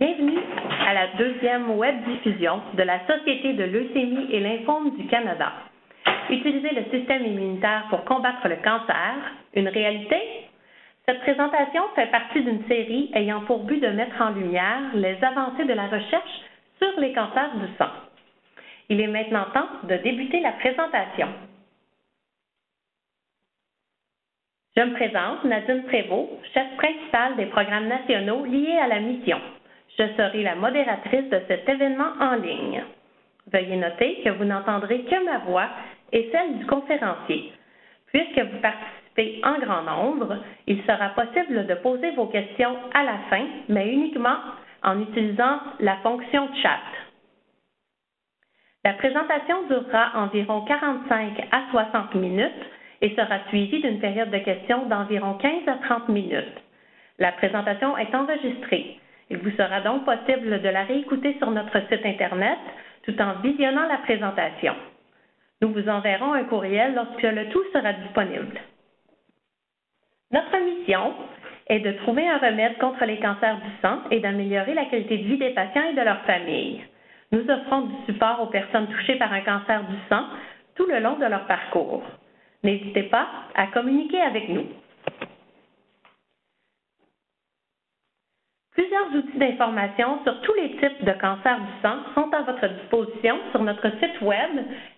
Bienvenue à la deuxième web-diffusion de la Société de leucémie et lymphome du Canada. Utiliser le système immunitaire pour combattre le cancer, une réalité? Cette présentation fait partie d'une série ayant pour but de mettre en lumière les avancées de la recherche sur les cancers du sang. Il est maintenant temps de débuter la présentation. Je me présente, Nadine Prévost, chef principale des programmes nationaux liés à la mission. Je serai la modératrice de cet événement en ligne. Veuillez noter que vous n'entendrez que ma voix et celle du conférencier. Puisque vous participez en grand nombre, il sera possible de poser vos questions à la fin, mais uniquement en utilisant la fonction chat. La présentation durera environ 45 à 60 minutes et sera suivie d'une période de questions d'environ 15 à 30 minutes. La présentation est enregistrée. Il vous sera donc possible de la réécouter sur notre site Internet tout en visionnant la présentation. Nous vous enverrons un courriel lorsque le tout sera disponible. Notre mission est de trouver un remède contre les cancers du sang et d'améliorer la qualité de vie des patients et de leurs familles. Nous offrons du support aux personnes touchées par un cancer du sang tout le long de leur parcours. N'hésitez pas à communiquer avec nous. Plusieurs outils d'information sur tous les types de cancers du sang sont à votre disposition sur notre site web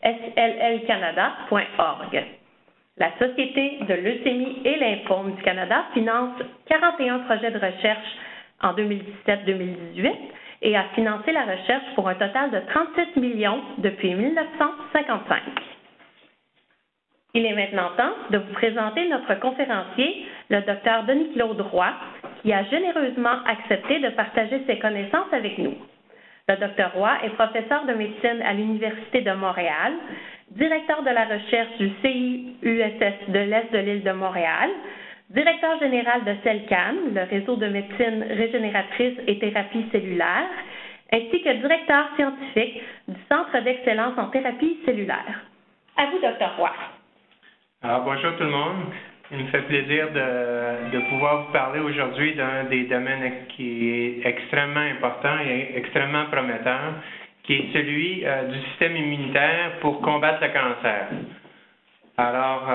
sllcanada.org. La Société de leucémie et lymphome du Canada finance 41 projets de recherche en 2017-2018 et a financé la recherche pour un total de 37 millions depuis 1955. Il est maintenant temps de vous présenter notre conférencier, le Dr Denis-Claude Roy, qui a généreusement accepté de partager ses connaissances avec nous. Le Dr Roy est professeur de médecine à l'Université de Montréal, directeur de la recherche du CIUSS de l'Est de l'île de Montréal, directeur général de CELCAN, le réseau de médecine régénératrice et thérapie cellulaire, ainsi que directeur scientifique du Centre d'excellence en thérapie cellulaire. À vous, Dr Roy. Alors, bonjour tout le monde. Il me fait plaisir de pouvoir vous parler aujourd'hui d'un des domaines qui est extrêmement important et extrêmement prometteur, qui est celui du système immunitaire pour combattre le cancer. Alors,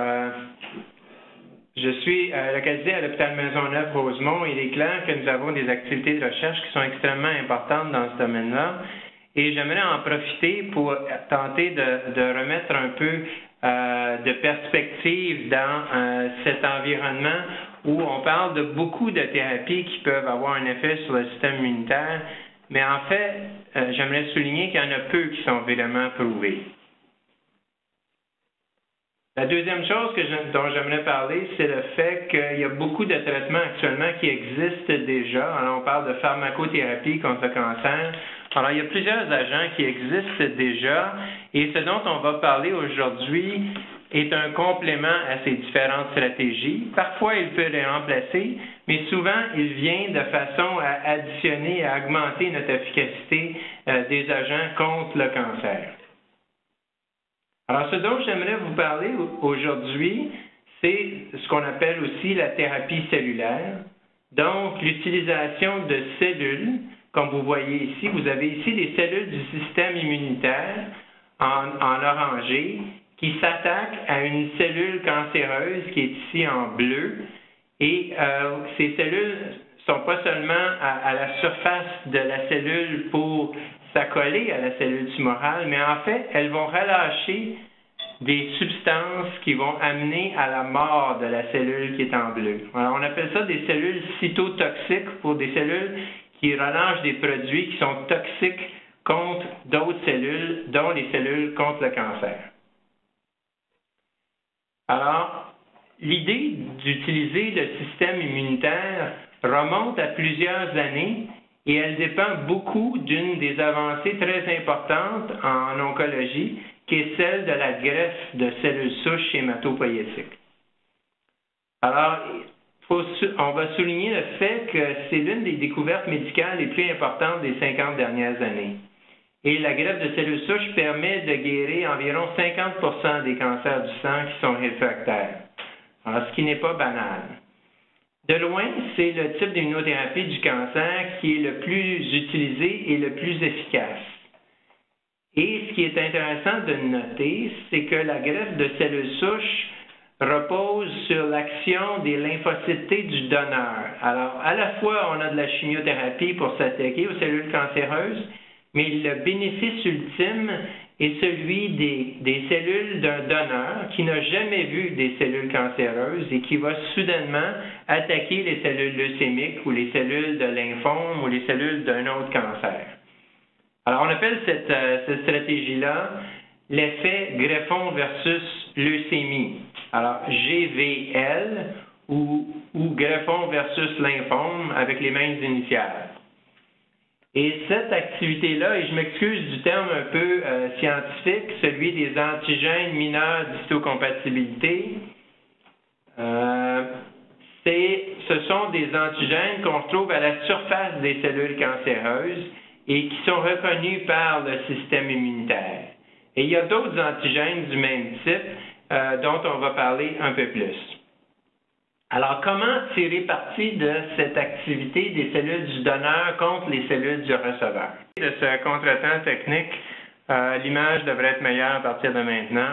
je suis localisé à l'hôpital Maisonneuve-Rosemont et il est clair que nous avons des activités de recherche qui sont extrêmement importantes dans ce domaine-là et j'aimerais en profiter pour tenter de remettre un peu de perspective dans cet environnement où on parle de beaucoup de thérapies qui peuvent avoir un effet sur le système immunitaire, mais en fait, j'aimerais souligner qu'il y en a peu qui sont vraiment prouvés. La deuxième chose dont j'aimerais parler, c'est le fait qu'il y a beaucoup de traitements actuellement qui existent déjà. Alors, on parle de pharmacothérapie contre le cancer. Alors, il y a plusieurs agents qui existent déjà et ce dont on va parler aujourd'hui est un complément à ces différentes stratégies. Parfois, il peut les remplacer, mais souvent, il vient de façon à additionner et à augmenter notre efficacité des agents contre le cancer. Alors, ce dont j'aimerais vous parler aujourd'hui, c'est ce qu'on appelle aussi la thérapie cellulaire, donc l'utilisation de cellules. Comme vous voyez ici, vous avez ici des cellules du système immunitaire en orangé qui s'attaquent à une cellule cancéreuse qui est ici en bleu. Et ces cellules ne sont pas seulement à la surface de la cellule pour s'accoler à la cellule tumorale, mais en fait, elles vont relâcher des substances qui vont amener à la mort de la cellule qui est en bleu. Alors, on appelle ça des cellules cytotoxiques pour des cellules qui relâchent des produits qui sont toxiques contre d'autres cellules, dont les cellules contre le cancer. Alors, l'idée d'utiliser le système immunitaire remonte à plusieurs années et elle dépend beaucoup d'une des avancées très importantes en oncologie, qui est celle de la greffe de cellules souches hématopoïétiques. Alors, on va souligner le fait que c'est l'une des découvertes médicales les plus importantes des 50 dernières années. Et la greffe de cellules souches permet de guérir environ 50% des cancers du sang qui sont réfractaires. Alors, ce qui n'est pas banal. De loin, c'est le type d'immunothérapie du cancer qui est le plus utilisé et le plus efficace. Et ce qui est intéressant de noter, c'est que la greffe de cellules souches repose sur l'action des lymphocytes T du donneur. Alors, à la fois, on a de la chimiothérapie pour s'attaquer aux cellules cancéreuses, mais le bénéfice ultime est celui des cellules d'un donneur qui n'a jamais vu des cellules cancéreuses et qui va soudainement attaquer les cellules leucémiques ou les cellules de lymphome ou les cellules d'un autre cancer. Alors, on appelle cette stratégie-là l'effet greffon versus leucémie. Alors, GVL ou greffon versus lymphome avec les mêmes initiales. Et cette activité-là, et je m'excuse du terme un peu scientifique, celui des antigènes mineurs d'histocompatibilité, ce sont des antigènes qu'on retrouve à la surface des cellules cancéreuses et qui sont reconnus par le système immunitaire. Et il y a d'autres antigènes du même type dont on va parler un peu plus. Alors, comment tirer parti de cette activité des cellules du donneur contre les cellules du receveur? De ce contretemps technique, l'image devrait être meilleure à partir de maintenant.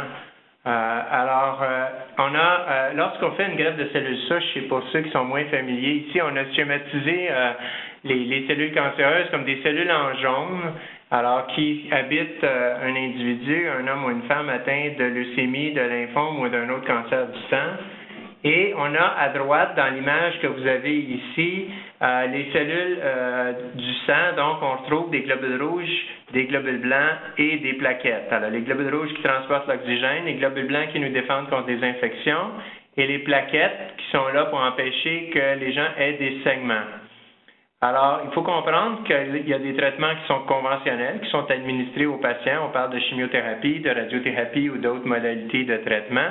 Lorsqu'on fait une greffe de cellules souches, et pour ceux qui sont moins familiers, ici, on a schématisé les cellules cancéreuses comme des cellules en jaune, alors qui habitent un individu, un homme ou une femme atteint de leucémie, de lymphome ou d'un autre cancer du sang. Et on a à droite, dans l'image que vous avez ici, les cellules du sang. Donc, on retrouve des globules rouges, des globules blancs et des plaquettes. Alors, les globules rouges qui transportent l'oxygène, les globules blancs qui nous défendent contre des infections et les plaquettes qui sont là pour empêcher que les gens aient des saignements. Alors, il faut comprendre qu'il y a des traitements qui sont conventionnels, qui sont administrés aux patients. On parle de chimiothérapie, de radiothérapie ou d'autres modalités de traitement.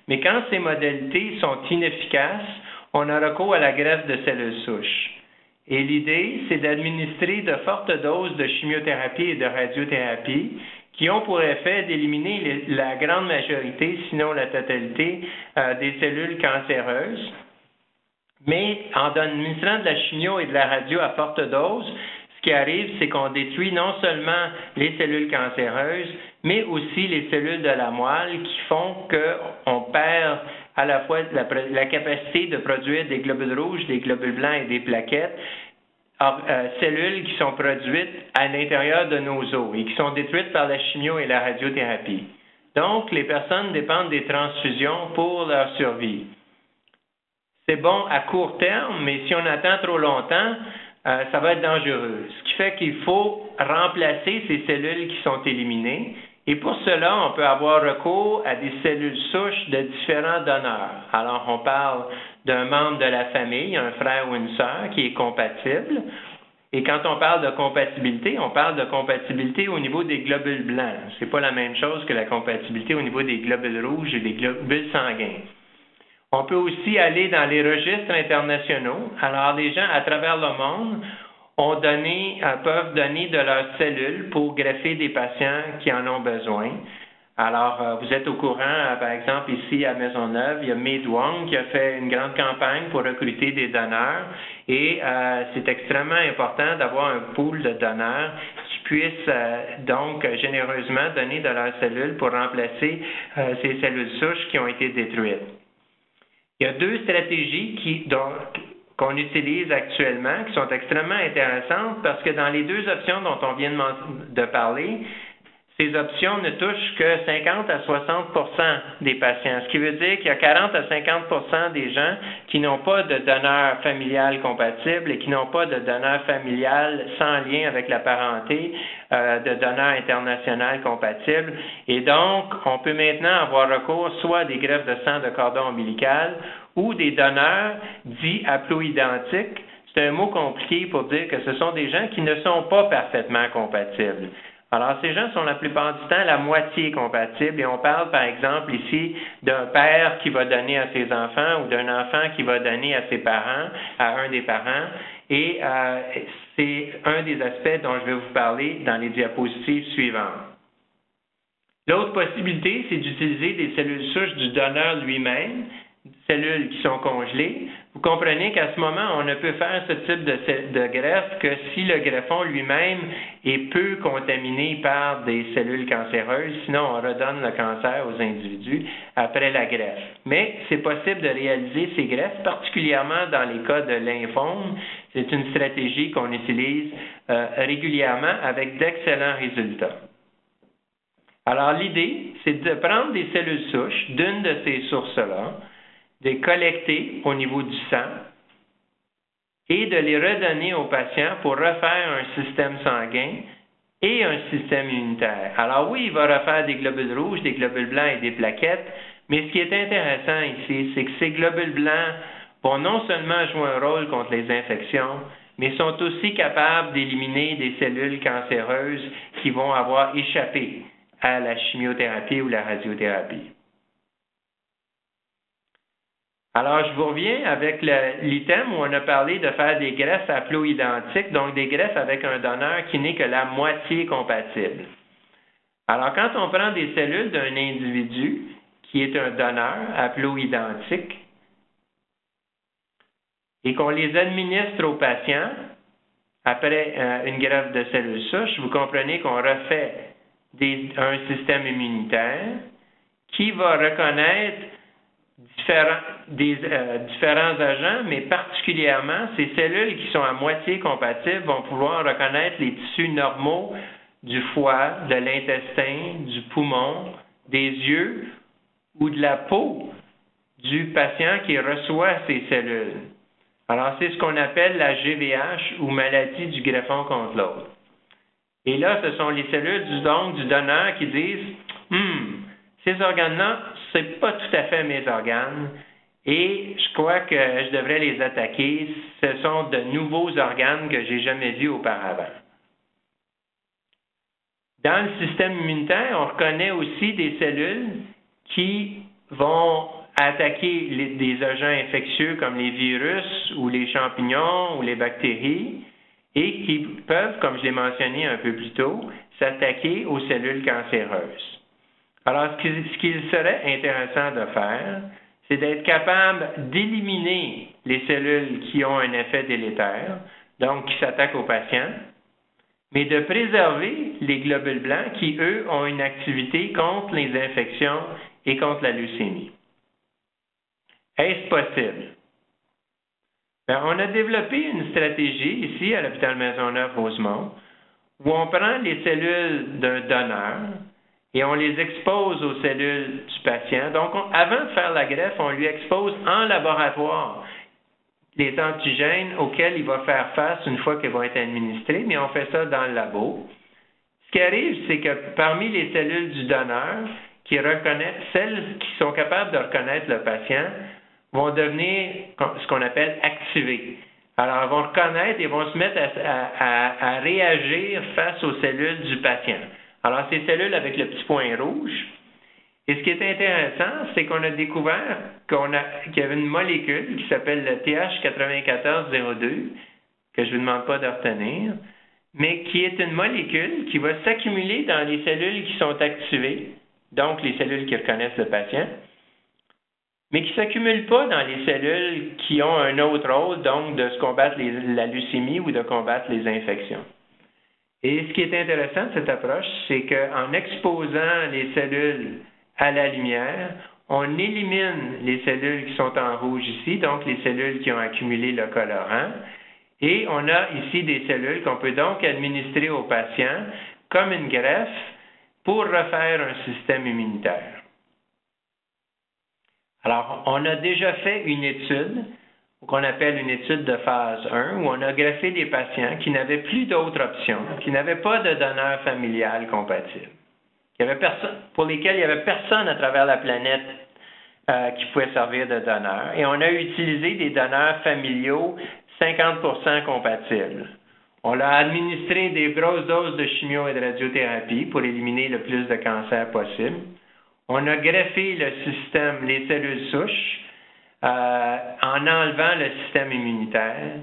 Mais quand ces modalités sont inefficaces, on a recours à la greffe de cellules souches. Et l'idée, c'est d'administrer de fortes doses de chimiothérapie et de radiothérapie qui ont pour effet d'éliminer la grande majorité, sinon la totalité, des cellules cancéreuses. Mais en administrant de la chimio et de la radio à forte dose, ce qui arrive, c'est qu'on détruit non seulement les cellules cancéreuses, mais aussi les cellules de la moelle qui font qu'on perd à la fois la capacité de produire des globules rouges, des globules blancs et des plaquettes, cellules qui sont produites à l'intérieur de nos os et qui sont détruites par la chimio et la radiothérapie. Donc, les personnes dépendent des transfusions pour leur survie. C'est bon à court terme, mais si on attend trop longtemps, ça va être dangereux. Ce qui fait qu'il faut remplacer ces cellules qui sont éliminées. Et pour cela, on peut avoir recours à des cellules souches de différents donneurs. Alors, on parle d'un membre de la famille, un frère ou une sœur qui est compatible. Et quand on parle de compatibilité, on parle de compatibilité au niveau des globules blancs. Ce n'est pas la même chose que la compatibilité au niveau des globules rouges et des globules sanguins. On peut aussi aller dans les registres internationaux. Alors, des gens à travers le monde peuvent donner de leurs cellules pour greffer des patients qui en ont besoin. Alors, vous êtes au courant, par exemple, ici à Maisonneuve, il y a Maid Wong qui a fait une grande campagne pour recruter des donneurs et c'est extrêmement important d'avoir un pool de donneurs qui puissent donc généreusement donner de leurs cellules pour remplacer ces cellules souches qui ont été détruites. Il y a deux stratégies qu'on utilise actuellement qui sont extrêmement intéressantes parce que dans les deux options dont on vient de parler, ces options ne touchent que 50 à 60% des patients, ce qui veut dire qu'il y a 40 à 50% des gens qui n'ont pas de donneur familial compatible et qui n'ont pas de donneur familial sans lien avec la parenté, de donneur international compatible. Et donc, on peut maintenant avoir recours soit à des greffes de sang de cordon ombilical ou des donneurs dits haploidentiques. C'est un mot compliqué pour dire que ce sont des gens qui ne sont pas parfaitement compatibles. Alors, ces gens sont la plupart du temps la moitié compatibles et on parle, par exemple, ici d'un père qui va donner à ses enfants ou d'un enfant qui va donner à ses parents, à un des parents. Et c'est un des aspects dont je vais vous parler dans les diapositives suivantes. L'autre possibilité, c'est d'utiliser des cellules souches du donneur lui-même, cellules qui sont congelées, vous comprenez qu'à ce moment, on ne peut faire ce type de greffe que si le greffon lui-même est peu contaminé par des cellules cancéreuses, sinon on redonne le cancer aux individus après la greffe. Mais c'est possible de réaliser ces greffes, particulièrement dans les cas de lymphome. C'est une stratégie qu'on utilise régulièrement avec d'excellents résultats. Alors l'idée, c'est de prendre des cellules souches d'une de ces sources-là, de les collecter au niveau du sang et de les redonner aux patients pour refaire un système sanguin et un système immunitaire. Alors oui, il va refaire des globules rouges, des globules blancs et des plaquettes, mais ce qui est intéressant ici, c'est que ces globules blancs vont non seulement jouer un rôle contre les infections, mais sont aussi capables d'éliminer des cellules cancéreuses qui vont avoir échappé à la chimiothérapie ou la radiothérapie. Alors, je vous reviens avec l'item où on a parlé de faire des greffes haploïdentiques, donc des greffes avec un donneur qui n'est que la moitié compatible. Alors, quand on prend des cellules d'un individu qui est un donneur haploïdentique et qu'on les administre aux patients après une greffe de cellules souches, vous comprenez qu'on refait un système immunitaire qui va reconnaître différents agents, mais particulièrement ces cellules qui sont à moitié compatibles vont pouvoir reconnaître les tissus normaux du foie, de l'intestin, du poumon, des yeux ou de la peau du patient qui reçoit ces cellules. Alors, c'est ce qu'on appelle la GVH ou maladie du greffon contre l'autre. Et là, ce sont les cellules du donneur qui disent ces organes-là, ce n'est pas tout à fait mes organes et je crois que je devrais les attaquer. Ce sont de nouveaux organes que je n'ai jamais vus auparavant. Dans le système immunitaire, on reconnaît aussi des cellules qui vont attaquer des agents infectieux comme les virus ou les champignons ou les bactéries et qui peuvent, comme je l'ai mentionné un peu plus tôt, s'attaquer aux cellules cancéreuses. Alors, ce qu'il serait intéressant de faire, c'est d'être capable d'éliminer les cellules qui ont un effet délétère, donc qui s'attaquent aux patients, mais de préserver les globules blancs qui, eux, ont une activité contre les infections et contre la leucémie. Est-ce possible? Bien, on a développé une stratégie ici à l'hôpital Maisonneuve-Rosemont où on prend les cellules d'un donneur et on les expose aux cellules du patient. Donc, avant de faire la greffe, on lui expose en laboratoire les antigènes auxquels il va faire face une fois qu'ils vont être administrés, mais on fait ça dans le labo. Ce qui arrive, c'est que parmi les cellules du donneur, qui reconnaissent, celles qui sont capables de reconnaître le patient, vont devenir ce qu'on appelle activées. Alors, elles vont reconnaître et vont se mettre à réagir face aux cellules du patient. Alors, ces cellules avec le petit point rouge. Et ce qui est intéressant, c'est qu'on a découvert qu'il y avait une molécule qui s'appelle le TH9402, que je ne vous demande pas de retenir, mais qui est une molécule qui va s'accumuler dans les cellules qui sont activées, donc les cellules qui reconnaissent le patient, mais qui ne s'accumule pas dans les cellules qui ont un autre rôle, donc de se combattre la leucémie ou de combattre les infections. Et ce qui est intéressant de cette approche, c'est qu'en exposant les cellules à la lumière, on élimine les cellules qui sont en rouge ici, donc les cellules qui ont accumulé le colorant, et on a ici des cellules qu'on peut donc administrer aux patients comme une greffe pour refaire un système immunitaire. Alors, on a déjà fait une étude qu'on appelle une étude de phase 1, où on a greffé des patients qui n'avaient plus d'autres options, qui n'avaient pas de donneur familial compatible, pour lesquels il n'y avait personne à travers la planète qui pouvait servir de donneur. Et on a utilisé des donneurs familiaux 50% compatibles. On a administré des grosses doses de chimio et de radiothérapie pour éliminer le plus de cancers possible. On a greffé le système, les cellules souches, en enlevant le système immunitaire.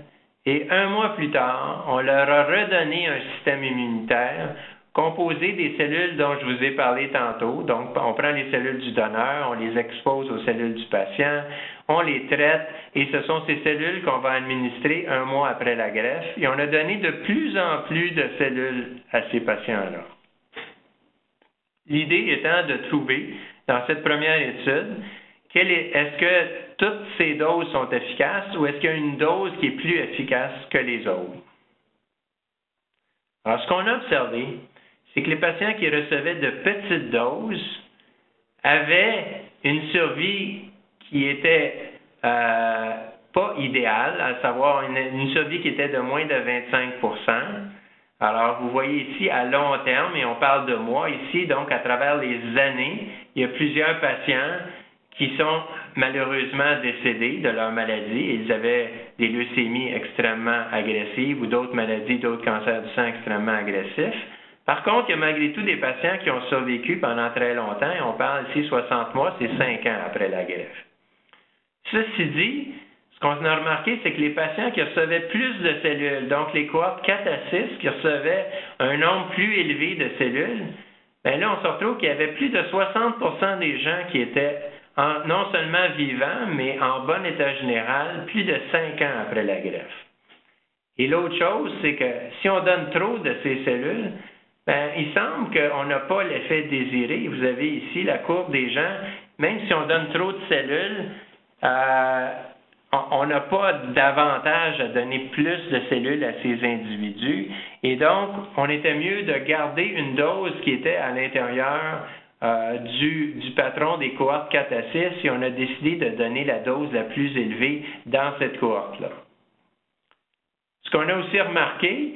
Et un mois plus tard, on leur a redonné un système immunitaire composées des cellules dont je vous ai parlé tantôt. Donc, on prend les cellules du donneur, on les expose aux cellules du patient, on les traite, et ce sont ces cellules qu'on va administrer 1 mois après la greffe. Et on a donné de plus en plus de cellules à ces patients-là. L'idée étant de trouver, dans cette première étude, est-ce que toutes ces doses sont efficaces ou est-ce qu'il y a une dose qui est plus efficace que les autres? Alors, ce qu'on a observé, c'est que les patients qui recevaient de petites doses avaient une survie qui était pas idéale, à savoir une survie qui était de moins de 25%. Alors, vous voyez ici à long terme, et on parle de mois ici, donc à travers les années, il y a plusieurs patients qui sont malheureusement décédés de leur maladie. Ils avaient des leucémies extrêmement agressives ou d'autres maladies, d'autres cancers du sang extrêmement agressifs. Par contre, il y a malgré tout des patients qui ont survécu pendant très longtemps, et on parle ici 60 mois, c'est 5 ans après la greffe. Ceci dit, ce qu'on a remarqué, c'est que les patients qui recevaient plus de cellules, donc les cohortes 4 à 6, qui recevaient un nombre plus élevé de cellules, bien là, on se retrouve qu'il y avait plus de 60% des gens qui étaient non seulement vivants, mais en bon état général, plus de 5 ans après la greffe. Et l'autre chose, c'est que si on donne trop de ces cellules, bien, il semble qu'on n'a pas l'effet désiré. Vous avez ici la courbe des gens, même si on donne trop de cellules, on n'a pas d'avantage à donner plus de cellules à ces individus. Et donc, on était mieux de garder une dose qui était à l'intérieur du patron des cohortes 4 à 6, et on a décidé de donner la dose la plus élevée dans cette cohorte-là. Ce qu'on a aussi remarqué,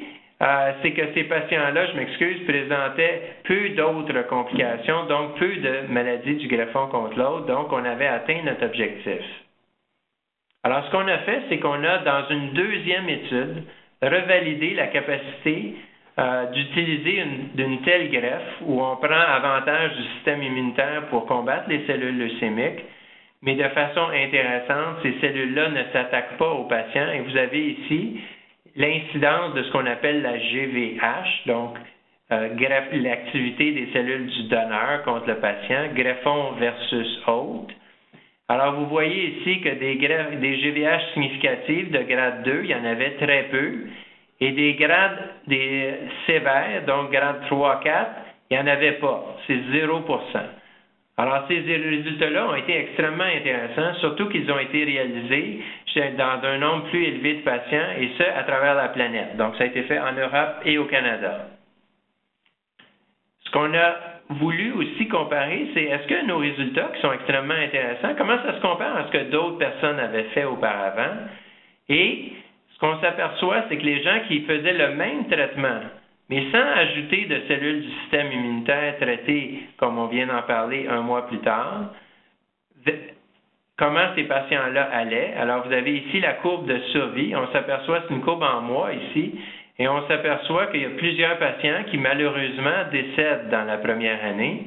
c'est que ces patients-là, je m'excuse, présentaient peu d'autres complications, donc peu de maladies du greffon contre l'autre, donc on avait atteint notre objectif. Alors, ce qu'on a fait, c'est qu'on a, dans une deuxième étude, revalidé la capacité d'utiliser d'une telle greffe où on prend avantage du système immunitaire pour combattre les cellules leucémiques, mais de façon intéressante, ces cellules-là ne s'attaquent pas aux patients, et vous avez ici l'incidence de ce qu'on appelle la GVH, donc l'activité des cellules du donneur contre le patient, greffon versus hôte. Alors, vous voyez ici que des GVH significatives de grade 2, il y en avait très peu, et des sévères, donc grade 3, 4, il n'y en avait pas, c'est 0%. Alors, ces résultats-là ont été extrêmement intéressants, surtout qu'ils ont été réalisés dans un nombre plus élevé de patients, et ce, à travers la planète. Donc, ça a été fait en Europe et au Canada. Ce qu'on a voulu aussi comparer, c'est est-ce que nos résultats, qui sont extrêmement intéressants, comment ça se compare à ce que d'autres personnes avaient fait auparavant? Et ce qu'on s'aperçoit, c'est que les gens qui faisaient le même traitement, mais sans ajouter de cellules du système immunitaire traitées, comme on vient d'en parler 1 mois plus tard, comment ces patients-là allaient. Alors, vous avez ici la courbe de survie. On s'aperçoit, c'est une courbe en mois ici, et on s'aperçoit qu'il y a plusieurs patients qui, malheureusement, décèdent dans la première année,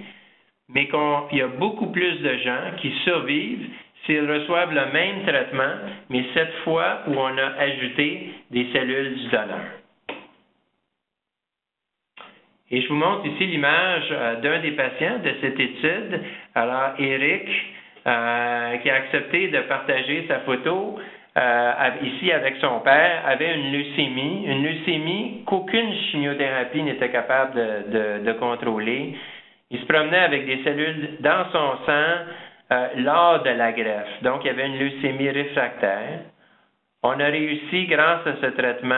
mais qu'il y a beaucoup plus de gens qui survivent s'ils reçoivent le même traitement, mais cette fois où on a ajouté des cellules du donneur. Et je vous montre ici l'image d'un des patients de cette étude. Alors, Eric, qui a accepté de partager sa photo ici avec son père, avait une leucémie qu'aucune chimiothérapie n'était capable de contrôler. Il se promenait avec des cellules dans son sang lors de la greffe. Donc, il y avait une leucémie réfractaire. On a réussi, grâce à ce traitement,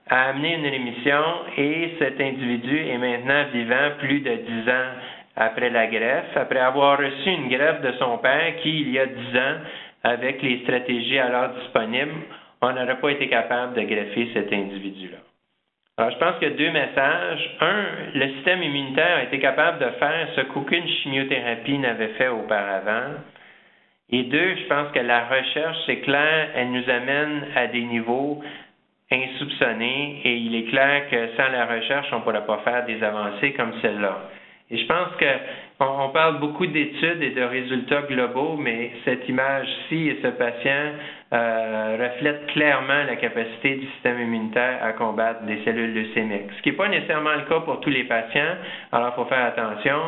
à amener une rémission, et cet individu est maintenant vivant plus de 10 ans après la greffe, après avoir reçu une greffe de son père qui, il y a 10 ans, avec les stratégies alors disponibles, on n'aurait pas été capable de greffer cet individu-là. Alors, je pense qu'il y a 2 messages. 1, le système immunitaire a été capable de faire ce qu'aucune chimiothérapie n'avait fait auparavant. Et 2, je pense que la recherche, c'est clair, elle nous amène à des niveaux insoupçonnés, et il est clair que sans la recherche, on ne pourrait pas faire des avancées comme celle-là. Et je pense on parle beaucoup d'études et de résultats globaux, mais cette image-ci et ce patient reflètent clairement la capacité du système immunitaire à combattre des cellules leucémiques. Ce qui n'est pas nécessairement le cas pour tous les patients, alors il faut faire attention,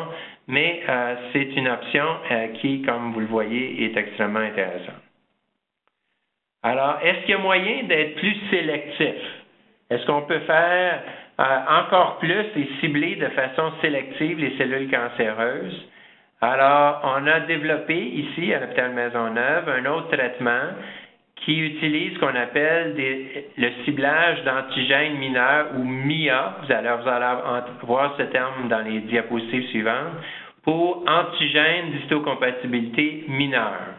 mais c'est une option qui, comme vous le voyez, est extrêmement intéressante. Alors, est-ce qu'il y a moyen d'être plus sélectif? Est-ce qu'on peut faire encore plus et cibler de façon sélective les cellules cancéreuses? Alors, on a développé ici, à l'hôpital Maisonneuve, un autre traitement qui utilise ce qu'on appelle le ciblage d'antigènes mineurs ou MIA. Vous allez voir ce terme dans les diapositives suivantes, pour antigènes d'histocompatibilité mineure.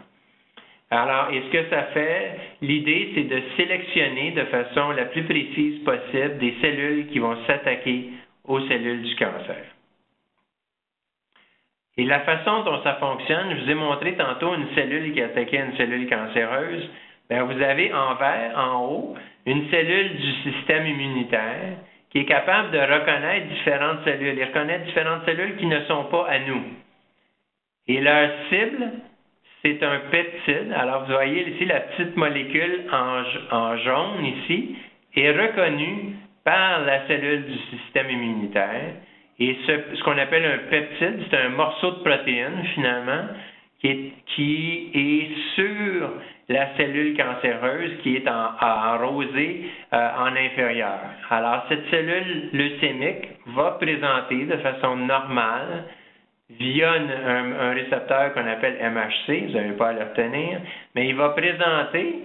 Alors, et ce que ça fait, l'idée, c'est de sélectionner de façon la plus précise possible des cellules qui vont s'attaquer aux cellules du cancer. Et la façon dont ça fonctionne, je vous ai montré tantôt une cellule qui attaquait une cellule cancéreuse. Bien, vous avez en vert, en haut, une cellule du système immunitaire qui est capable de reconnaître différentes cellules et reconnaître différentes cellules qui ne sont pas à nous. Et leur cible, c'est un peptide. Alors, vous voyez ici la petite molécule en jaune ici est reconnue par la cellule du système immunitaire. Et ce qu'on appelle un peptide, c'est un morceau de protéine, finalement, qui est sur la cellule cancéreuse qui est en rosé en inférieur. Alors, cette cellule leucémique va présenter de façon normale via un récepteur qu'on appelle MHC, vous n'avez pas à le retenir, mais il va présenter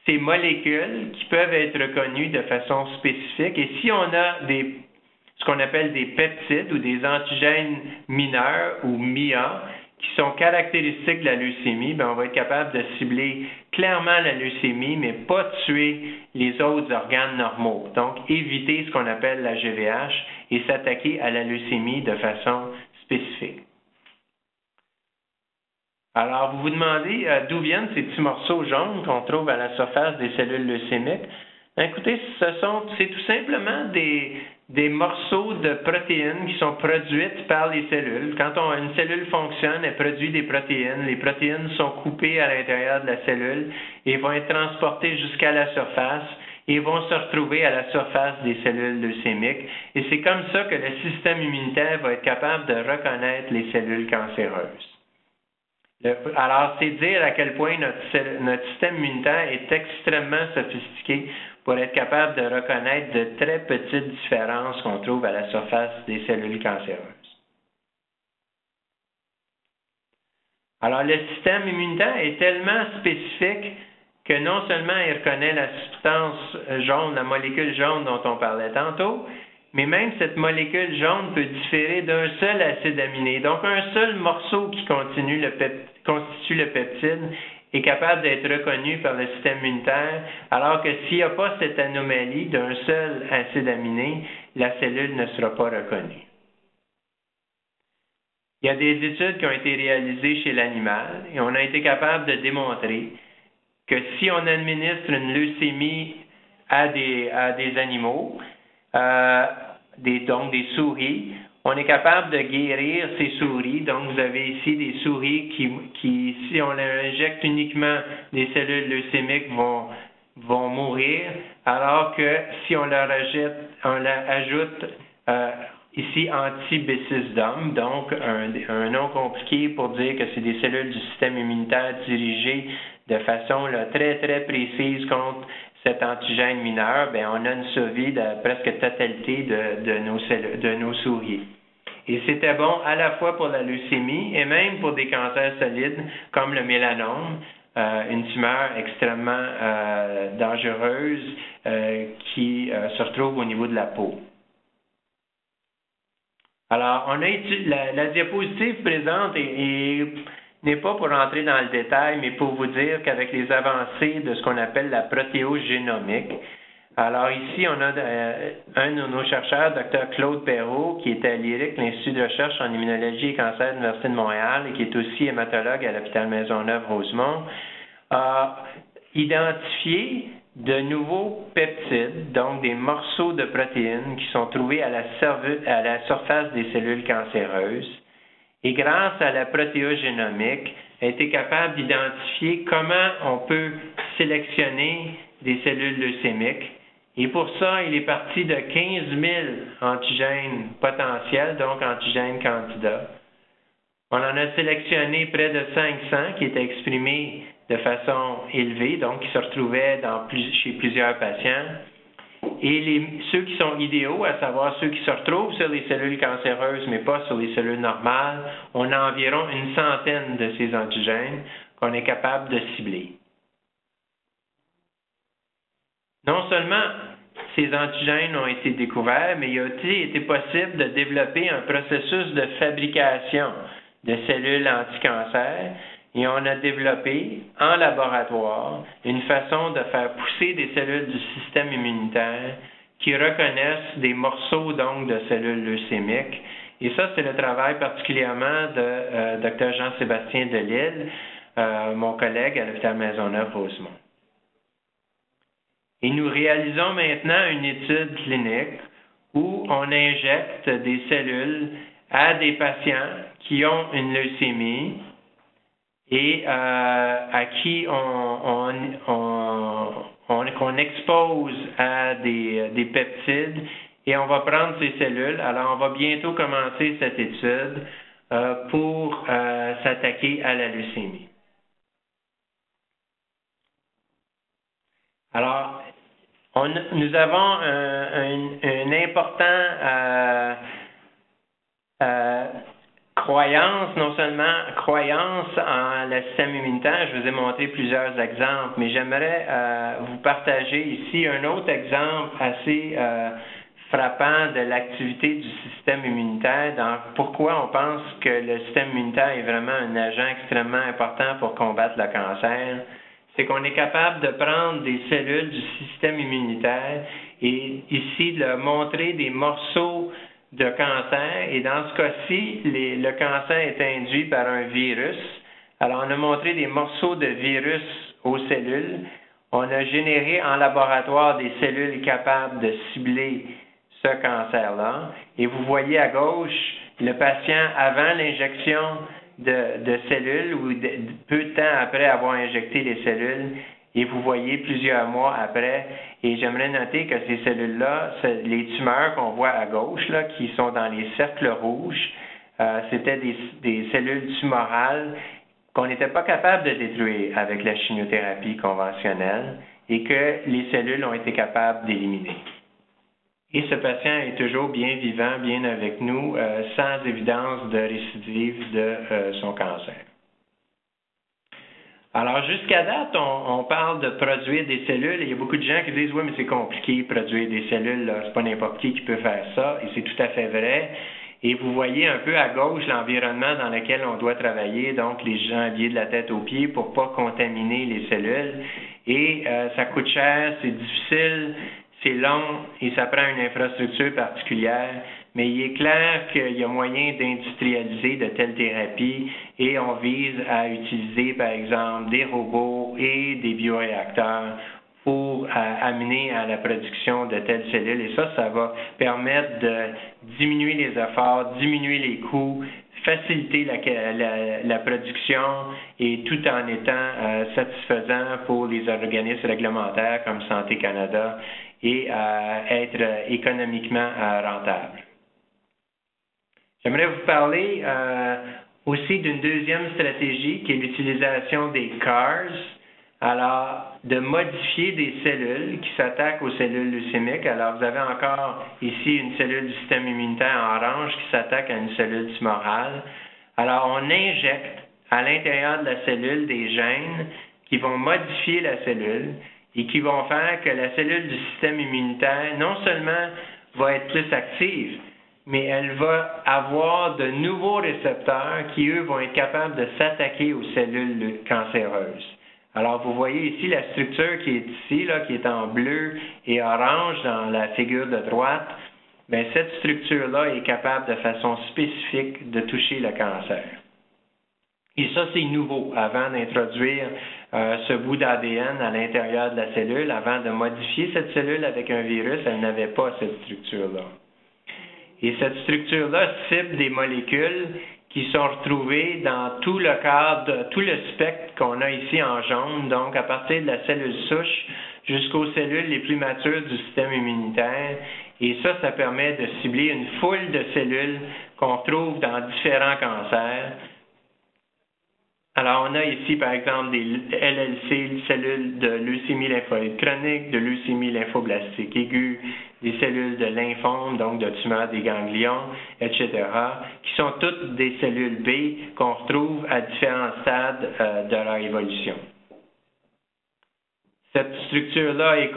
ces molécules qui peuvent être reconnues de façon spécifique. Et si on a ce qu'on appelle des peptides ou des antigènes mineurs ou MIA qui sont caractéristiques de la leucémie, bien, on va être capable de cibler clairement la leucémie, mais pas tuer les autres organes normaux. Donc, éviter ce qu'on appelle la GVH et s'attaquer à la leucémie de façon spécifique. Alors, vous vous demandez d'où viennent ces petits morceaux jaunes qu'on trouve à la surface des cellules leucémiques. Écoutez, c'est tout simplement des morceaux de protéines qui sont produites par les cellules. Quand une cellule fonctionne, elle produit des protéines. Les protéines sont coupées à l'intérieur de la cellule et vont être transportées jusqu'à la surface et vont se retrouver à la surface des cellules leucémiques. Et c'est comme ça que le système immunitaire va être capable de reconnaître les cellules cancéreuses. Alors, c'est dire à quel point notre système immunitaire est extrêmement sophistiqué pour être capable de reconnaître de très petites différences qu'on trouve à la surface des cellules cancéreuses. Alors, le système immunitaire est tellement spécifique que non seulement il reconnaît la substance jaune, la molécule jaune dont on parlait tantôt, mais même cette molécule jaune peut différer d'un seul acide aminé. Donc, un seul morceau qui constitue le peptide est capable d'être reconnu par le système immunitaire, alors que s'il n'y a pas cette anomalie d'un seul acide aminé, la cellule ne sera pas reconnue. Il y a des études qui ont été réalisées chez l'animal et on a été capable de démontrer que si on administre une leucémie à des animaux, donc des souris, on est capable de guérir ces souris. Donc, vous avez ici des souris qui si on leur injecte uniquement des cellules leucémiques, vont mourir, alors que si on leur ajoute ici anti-Bessisdom, donc un nom compliqué pour dire que c'est des cellules du système immunitaire dirigées de façon très, très précise contre cet antigène mineur, bien, on a une survie de presque totalité de nos souris. Et c'était bon à la fois pour la leucémie et même pour des cancers solides comme le mélanome, une tumeur extrêmement dangereuse qui se retrouve au niveau de la peau. Alors, on a la diapositive présente n'est pas pour entrer dans le détail, mais pour vous dire qu'avec les avancées de ce qu'on appelle la protéogénomique, alors ici, on a un de nos chercheurs, Dr. Claude Perrault, qui est à l'IRIC, l'Institut de recherche en immunologie et cancer de l'Université de Montréal, et qui est aussi hématologue à l'hôpital Maisonneuve-Rosemont, a identifié de nouveaux peptides, donc des morceaux de protéines qui sont trouvés à la surface des cellules cancéreuses Et grâce à la protéogénomique, a été capable d'identifier comment on peut sélectionner des cellules leucémiques. Et pour ça, il est parti de 15 000 antigènes potentiels, donc antigènes candidats. On en a sélectionné près de 500 qui étaient exprimés de façon élevée, donc qui se retrouvaient chez plusieurs patients. Et ceux qui sont idéaux, à savoir ceux qui se retrouvent sur les cellules cancéreuses, mais pas sur les cellules normales, on a environ une centaine de ces antigènes qu'on est capable de cibler. Non seulement ces antigènes ont été découverts, mais il a aussi été possible de développer un processus de fabrication de cellules anticancers. Et on a développé en laboratoire une façon de faire pousser des cellules du système immunitaire qui reconnaissent des morceaux donc de cellules leucémiques. Et ça, c'est le travail particulièrement de Dr. Jean-Sébastien Delisle, mon collègue à l'hôpital Maisonneuve-Rosemont. Et nous réalisons maintenant une étude clinique où on injecte des cellules à des patients qui ont une leucémie et à qui qu'on expose à des peptides et on va prendre ces cellules. Alors, on va bientôt commencer cette étude pour s'attaquer à la leucémie. Alors, nous avons un important croyance, non seulement croyance en le système immunitaire, je vous ai montré plusieurs exemples, mais j'aimerais vous partager ici un autre exemple assez frappant de l'activité du système immunitaire, dans pourquoi on pense que le système immunitaire est vraiment un agent extrêmement important pour combattre le cancer. C'est qu'on est capable de prendre des cellules du système immunitaire et ici de montrer des morceaux de cancer, et dans ce cas-ci, le cancer est induit par un virus. Alors, on a montré des morceaux de virus aux cellules. On a généré en laboratoire des cellules capables de cibler ce cancer-là. Et vous voyez à gauche le patient avant l'injection de cellules ou peu de temps après avoir injecté les cellules. Et vous voyez plusieurs mois après, et j'aimerais noter que ces cellules-là, les tumeurs qu'on voit à gauche, là, qui sont dans les cercles rouges, c'était des cellules tumorales qu'on n'était pas capable de détruire avec la chimiothérapie conventionnelle et que les cellules ont été capables d'éliminer. Et ce patient est toujours bien vivant, bien avec nous, sans évidence de récidive de son cancer. Alors, jusqu'à date, on parle de produire des cellules et il y a beaucoup de gens qui disent « Oui, mais c'est compliqué, produire des cellules, c'est pas n'importe qui peut faire ça. » Et c'est tout à fait vrai. Et vous voyez un peu à gauche l'environnement dans lequel on doit travailler, donc les gens habillés de la tête aux pieds pour ne pas contaminer les cellules. Et ça coûte cher, c'est difficile, c'est long et ça prend une infrastructure particulière. Mais il est clair qu'il y a moyen d'industrialiser de telles thérapies et on vise à utiliser, par exemple, des robots et des bioréacteurs pour amener à la production de telles cellules. Et ça va permettre de diminuer les efforts, diminuer les coûts, faciliter la production et tout en étant satisfaisant pour les organismes réglementaires comme Santé Canada et être économiquement rentable. J'aimerais vous parler aussi d'une deuxième stratégie qui est l'utilisation des CARs, alors de modifier des cellules qui s'attaquent aux cellules leucémiques. Alors vous avez encore ici une cellule du système immunitaire en orange qui s'attaque à une cellule tumorale. Alors on injecte à l'intérieur de la cellule des gènes qui vont modifier la cellule et qui vont faire que la cellule du système immunitaire non seulement va être plus active, mais elle va avoir de nouveaux récepteurs qui, eux, vont être capables de s'attaquer aux cellules cancéreuses. Alors, vous voyez ici la structure qui est ici, là, qui est en bleu et orange dans la figure de droite. Bien, cette structure-là est capable de façon spécifique de toucher le cancer. Et ça, c'est nouveau. Avant d'introduire ce bout d'ADN à l'intérieur de la cellule, avant de modifier cette cellule avec un virus, elle n'avait pas cette structure-là. Et cette structure-là cible des molécules qui sont retrouvés dans tout le cadre, tout le spectre qu'on a ici en jaune, donc à partir de la cellule souche jusqu'aux cellules les plus matures du système immunitaire. Et ça permet de cibler une foule de cellules qu'on retrouve dans différents cancers. Alors, on a ici, par exemple, des LLC, cellules de leucémie lymphoïde chronique, de leucémie lymphoblastique aiguë, des cellules de lymphome, donc de tumeurs des ganglions, etc., qui sont toutes des cellules B qu'on retrouve à différents stades de leur évolution. Cette structure-là est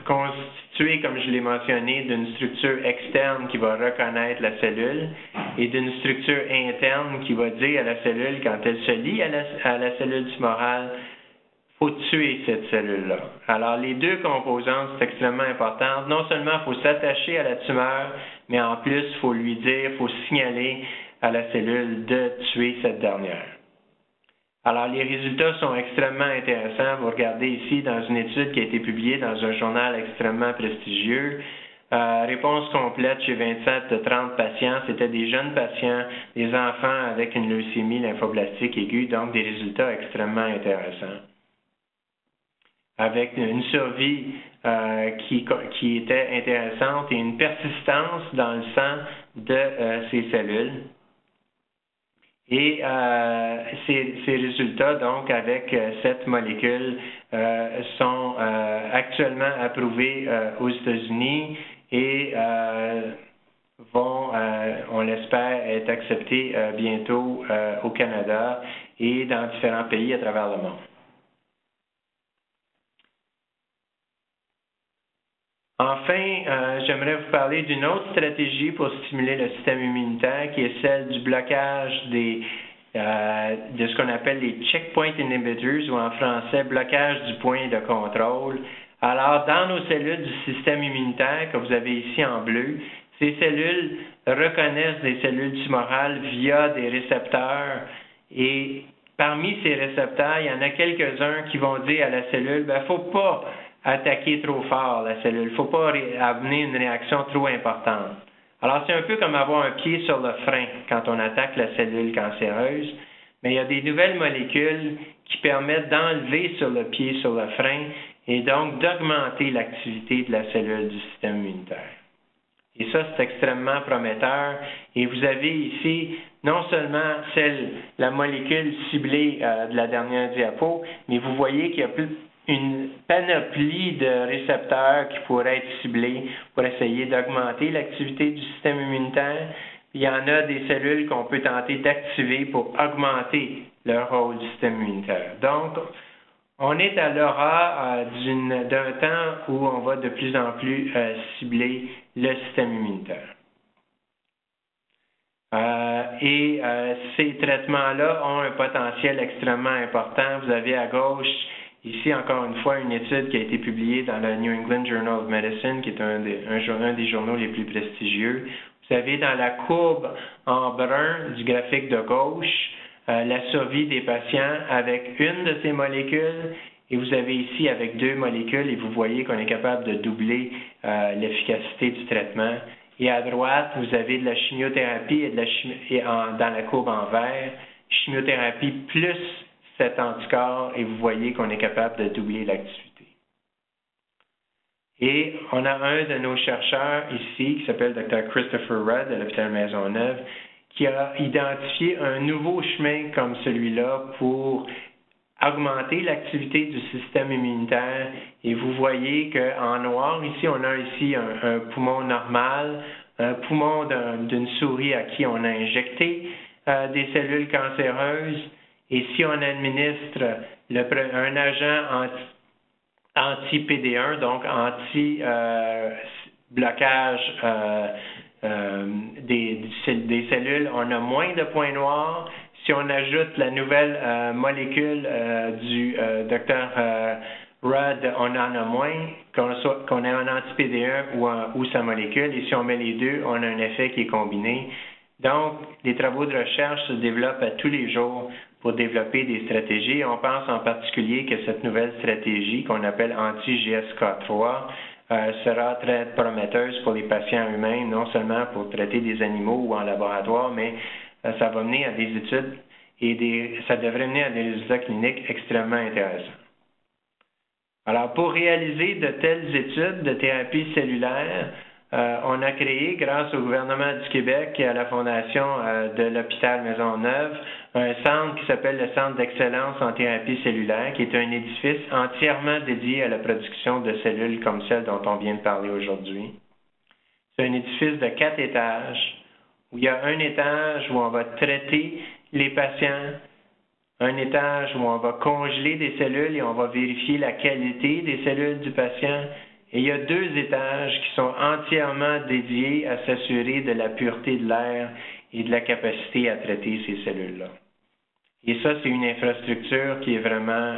constituée, comme je l'ai mentionné, d'une structure externe qui va reconnaître la cellule et d'une structure interne qui va dire à la cellule, quand elle se lie à la cellule tumorale, il faut tuer cette cellule-là. Alors, les deux composantes, c'est extrêmement important. Non seulement il faut s'attacher à la tumeur, mais en plus, il faut lui dire, il faut signaler à la cellule de tuer cette dernière. Alors, les résultats sont extrêmement intéressants. Vous regardez ici dans une étude qui a été publiée dans un journal extrêmement prestigieux. Réponse complète chez 27 de 30 patients. C'était des jeunes patients, des enfants avec une leucémie lymphoblastique aiguë, donc des résultats extrêmement intéressants. Avec une survie qui était intéressante et une persistance dans le sang de ces cellules. Et ces résultats, donc, avec cette molécule, sont actuellement approuvés aux États-Unis et vont, on l'espère, être acceptés bientôt au Canada et dans différents pays à travers le monde. Enfin, j'aimerais vous parler d'une autre stratégie pour stimuler le système immunitaire qui est celle du blocage de ce qu'on appelle les checkpoint inhibitors ou en français blocage du point de contrôle. Alors, dans nos cellules du système immunitaire que vous avez ici en bleu, ces cellules reconnaissent des cellules tumorales via des récepteurs et parmi ces récepteurs, il y en a quelques-uns qui vont dire à la cellule, il ne faut pas attaquer trop fort la cellule. Il ne faut pas amener une réaction trop importante. Alors, c'est un peu comme avoir un pied sur le frein quand on attaque la cellule cancéreuse, mais il y a des nouvelles molécules qui permettent d'enlever sur le pied sur le frein et donc d'augmenter l'activité de la cellule du système immunitaire. Et ça, c'est extrêmement prometteur. Et vous avez ici non seulement la molécule ciblée de la dernière diapo, mais vous voyez qu'il y a une panoplie de récepteurs qui pourraient être ciblés pour essayer d'augmenter l'activité du système immunitaire. Il y en a des cellules qu'on peut tenter d'activer pour augmenter le rôle du système immunitaire. Donc, on est à l'aura d'un temps où on va de plus en plus cibler le système immunitaire. Ces traitements-là ont un potentiel extrêmement important. Vous avez à gauche ici, encore une fois, une étude qui a été publiée dans le New England Journal of Medicine, qui est un des journaux les plus prestigieux. Vous avez dans la courbe en brun du graphique de gauche la survie des patients avec une de ces molécules, et vous avez ici avec deux molécules, et vous voyez qu'on est capable de doubler l'efficacité du traitement. Et à droite, vous avez de la chimiothérapie dans la courbe en vert, chimiothérapie plus cet anticorps, et vous voyez qu'on est capable de doubler l'activité. Et on a un de nos chercheurs ici, qui s'appelle Dr. Christopher Rudd, à l'hôpital Maisonneuve, qui a identifié un nouveau chemin comme celui-là pour augmenter l'activité du système immunitaire. Et vous voyez qu'en noir, ici, on a ici un poumon normal, un poumon d'une souris à qui on a injecté des cellules cancéreuses. Et si on administre un agent anti-PD1, donc anti-blocage des cellules, on a moins de points noirs. Si on ajoute la nouvelle molécule du Dr. Rudd, on en a moins, qu'on ait un anti-PD1 ou sa molécule. Et si on met les deux, on a un effet qui est combiné. Donc, les travaux de recherche se développent à tous les jours pour développer des stratégies. On pense en particulier que cette nouvelle stratégie qu'on appelle anti-GSK3 sera très prometteuse pour les patients eux-mêmes, non seulement pour traiter des animaux ou en laboratoire, mais ça va mener à des études et ça devrait mener à des résultats cliniques extrêmement intéressants. Alors, pour réaliser de telles études de thérapie cellulaire, on a créé, grâce au gouvernement du Québec et à la Fondation de l'hôpital Maisonneuve, un centre qui s'appelle le Centre d'excellence en thérapie cellulaire, qui est un édifice entièrement dédié à la production de cellules comme celle dont on vient de parler aujourd'hui. C'est un édifice de 4 étages, où il y a un étage où on va traiter les patients, un étage où on va congeler des cellules et on va vérifier la qualité des cellules du patient. Et il y a 2 étages qui sont entièrement dédiés à s'assurer de la pureté de l'air et de la capacité à traiter ces cellules-là. Et ça, c'est une infrastructure qui est vraiment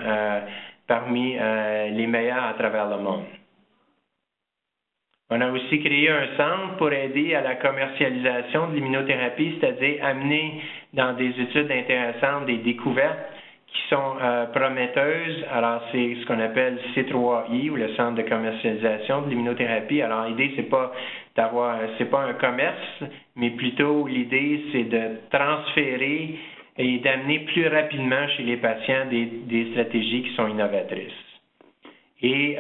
parmi les meilleures à travers le monde. On a aussi créé un centre pour aider à la commercialisation de l'immunothérapie, c'est-à-dire amener dans des études intéressantes des découvertes qui sont prometteuses. Alors, c'est ce qu'on appelle C3I, ou le Centre de commercialisation de l'immunothérapie. Alors, l'idée, c'est pas un commerce, mais plutôt l'idée, c'est de transférer et d'amener plus rapidement chez les patients des stratégies qui sont innovatrices. Et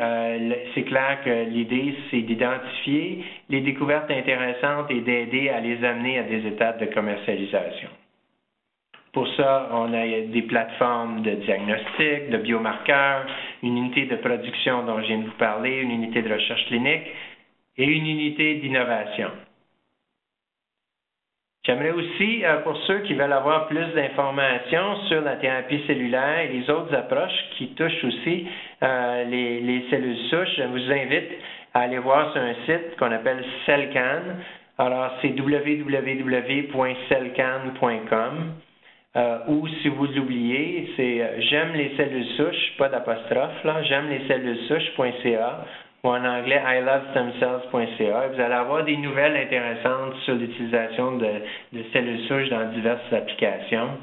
c'est clair que l'idée, c'est d'identifier les découvertes intéressantes et d'aider à les amener à des étapes de commercialisation. Pour ça, on a des plateformes de diagnostic, de biomarqueurs, une unité de production dont je viens de vous parler, une unité de recherche clinique et une unité d'innovation. J'aimerais aussi, pour ceux qui veulent avoir plus d'informations sur la thérapie cellulaire et les autres approches qui touchent aussi les cellules souches, je vous invite à aller voir sur un site qu'on appelle CellCan. Alors, c'est www.cellcan.com. Ou si vous l'oubliez, c'est j'aime les cellules souches, pas d'apostrophe, là, j'aime les cellules souches.ca ou en anglais ilovestemcells.ca. Vous allez avoir des nouvelles intéressantes sur l'utilisation de cellules souches dans diverses applications.